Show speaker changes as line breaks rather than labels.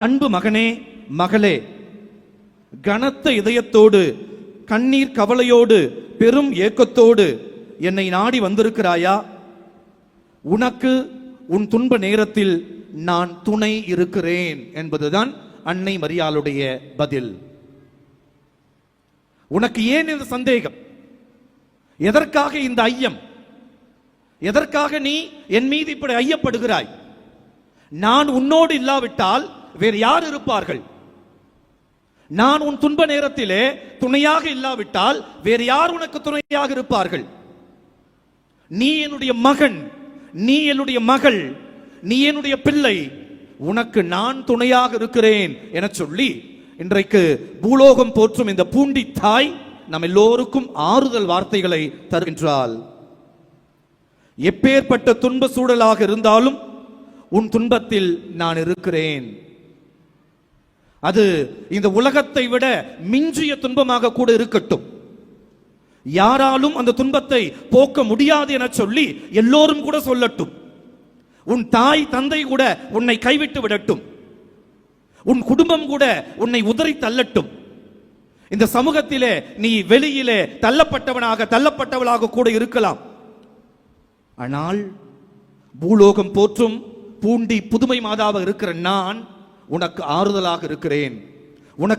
அன்பு மகனே, மகளே, கனத்த இதயத்தோடு, கண்ணீர் கவலையோடு, பெரும் ஏக்கத்தோடு என்னை நாடி வந்திருக்கிறாயா? உனக்கு உன் துன்ப நேரத்தில் நான் துணை இருக்கிறேன் என்பதுதான் அன்னை மரியாளுடைய பதில். உனக்கு ஏன் இந்த சந்தேகம்? எதற்காக இந்த ஐயம்? எதற்காக நீ என் மீது இப்படி ஐயப்படுகிறாய்? நான் உன்னோடு இல்லாவிட்டால் வேறு யார் இருப்பார்கள்? நான் உன் துன்ப நேரத்திலே துணையாக இல்லாவிட்டால் வேறு யார் உனக்கு துணையாக இருப்பார்கள்? நீ என்னுடைய மகன், நீ என்னுடைய மகள், நீ என்னுடைய பிள்ளை, உனக்கு நான் துணையாக இருக்கிறேன் என சொல்லி இன்றைக்கு பூலோகம் போற்றும் இந்த பூண்டி தாய் நம் எல்லோருக்கும் ஆறுதல் வார்த்தைகளை தருகின்றாள். எப்பேற்பட்ட துன்ப சூழலாக இருந்தாலும் உன் துன்பத்தில் நான் இருக்கிறேன். அது இந்த உலகத்தை விட மிஞ்சிய துன்பமாக கூட இருக்கட்டும், யாராலும் அந்த துன்பத்தை போக்க முடியாது என சொல்லி எல்லோரும் கூட சொல்லட்டும். உன் தாய் தந்தை கூட உன்னை கைவிட்டு விடட்டும், உன் குடும்பம் கூட உன்னை உதறி தள்ளட்டும், இந்த சமூகத்திலே நீ வெளியிலே தள்ளப்பட்டவளாக கூட இருக்கலாம். ஆனால் பூலோகம் போற்றும் பூண்டி புதுமை மாதாவாக இருக்கிற நான் உனக்கு ஆறுதலாக இருக்கிறேன். உனக்கு